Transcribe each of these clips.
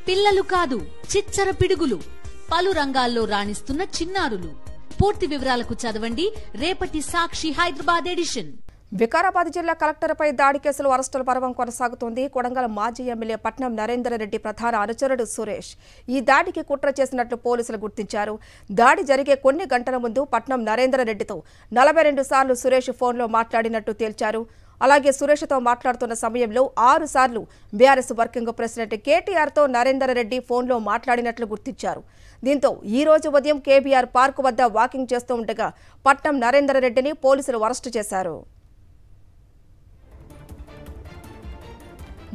పిల్లలు కాదు చిచ్చర పిడుగులు, పలు రంగాల్లో రాణిస్తున్న చిన్నారులు. పూర్తి వివరాలకు చదవండి రేపటి సాక్షి హైదరాబాద్ ఎడిషన్. వికారాబాద్ జిల్లా కలెక్టర్పై దాడి కేసులో అరెస్టుల పర్వం కొనసాగుతోంది. కొడంగల్ మాజీ ఎమ్మెల్యే పట్నం నరేందర్ రెడ్డి ప్రధాన అనుచరుడు సురేష్ ఈ దాడికి కుట్ర చేసినట్లు పోలీసులు గుర్తించారు. దాడి జరిగే కొన్ని గంటల ముందు పట్నం నరేందర్ రెడ్డితో 42 సార్లు సురేష్ ఫోన్లో మాట్లాడినట్టు తేల్చారు. అలాగే సురేష్తో మాట్లాడుతున్న సమయంలో 6 సార్లు బీఆర్ఎస్ వర్కింగ్ ప్రెసిడెంట్ కేటీఆర్తో నరేందర్ రెడ్డి ఫోన్లో మాట్లాడినట్లు గుర్తించారు. దీంతో ఈ రోజు ఉదయం కేబీఆర్ పార్క్ వద్ద వాకింగ్ చేస్తూ ఉండగా పట్నం నరేందర్ రెడ్డిని పోలీసులు అరెస్టు చేశారు.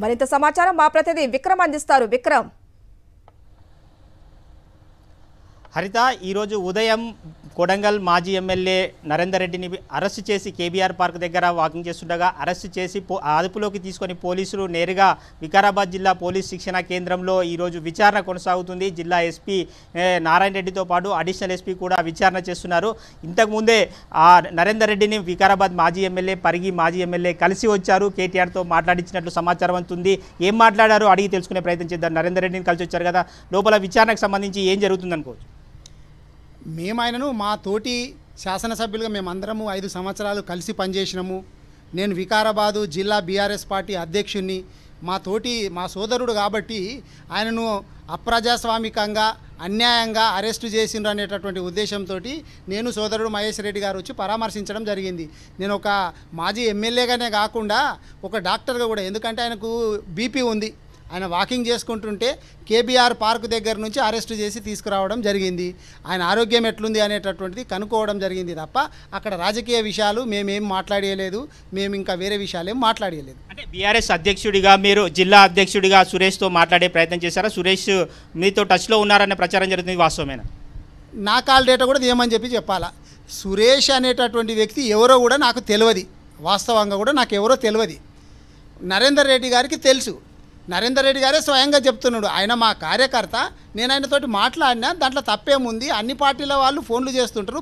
మరింత సమాచారం మా ప్రతినిధి విక్రమ్ అందిస్తారు. విక్రమ్. హరిత, ఈరోజు ఉదయం కొడంగల్ మాజీ ఎమ్మెల్యే నరేందర్ రెడ్డిని అరెస్టు చేసి కేబీఆర్ పార్క్ దగ్గర వాకింగ్ చేస్తుండగా అరెస్టు చేసి అదుపులోకి తీసుకొని పోలీసులు నేరుగా వికారాబాద్ జిల్లా పోలీస్ శిక్షణ కేంద్రంలో ఈరోజు విచారణ కొనసాగుతుంది. జిల్లా ఎస్పీ నారాయణ రెడ్డితో పాటు అడిషనల్ ఎస్పీ కూడా విచారణ చేస్తున్నారు. ఇంతకుముందే నరేందర్ రెడ్డిని వికారాబాద్ మాజీ ఎమ్మెల్యే పరిగి మాజీ ఎమ్మెల్యే కలిసి వచ్చారు. కేటీఆర్తో మాట్లాడించినట్లు సమాచారం అందుతుంది. ఏం మాట్లాడారో అడిగి తెలుసుకునే ప్రయత్నం చేద్దాం. నరేందర్ రెడ్డిని కలిసి వచ్చారు కదా, లోపల విచారణకు సంబంధించి ఏం జరుగుతుంది అనుకోవచ్చు? మేము ఆయనను మా తోటి శాసనసభ్యులుగా మేమందరము 5 సంవత్సరాలు కలిసి పనిచేసినాము. నేను వికారాబాదు జిల్లా బీఆర్ఎస్ పార్టీ అధ్యక్షుడిని. మా సోదరుడు కాబట్టి ఆయనను అప్రజాస్వామికంగా అన్యాయంగా అరెస్టు చేసిండ్రు అనేటటువంటి ఉద్దేశంతో నేను సోదరుడు మహేష్ రెడ్డి గారు వచ్చి పరామర్శించడం జరిగింది. నేను ఒక మాజీ ఎమ్మెల్యేగానే కాకుండా ఒక డాక్టర్గా కూడా, ఎందుకంటే ఆయనకు బీపీ ఉంది. ఆయన వాకింగ్ చేసుకుంటుంటే కేబీఆర్ పార్క్ దగ్గర నుంచి అరెస్టు చేసి తీసుకురావడం జరిగింది. ఆయన ఆరోగ్యం ఎట్లుంది అనేటటువంటిది కనుక్కోవడం జరిగింది తప్ప అక్కడ రాజకీయ విషయాలు మేమేం మాట్లాడలేదు. మేము ఇంకా వేరే విషయాలు ఏం మాట్లాడలేదు. అంటే బీఆర్ఎస్ అధ్యక్షుడిగా మీరు జిల్లా అధ్యక్షుడిగా సురేష్తో మాట్లాడే ప్రయత్నం చేశారా? సురేష్ మీతో టచ్లో ఉన్నారనే ప్రచారం జరుగుతుంది, వాస్తవమేనా? నా కాల్ డేటా కూడా ఏమని చెప్పాలా. సురేష్ అనేటటువంటి వ్యక్తి ఎవరో కూడా నాకు తెలియదు. వాస్తవంగా కూడా నాకు ఎవరో తెలియదు. నరేందర్ రెడ్డి గారికి తెలుసు. నరేందర్ రెడ్డి గారే స్వయంగా చెప్తున్నాడు, ఆయన మా కార్యకర్త, నేను ఆయనతోటి మాట్లాడినా దాంట్లో తప్పేముంది, అన్ని పార్టీల వాళ్ళు ఫోన్లు చేస్తుంటారు,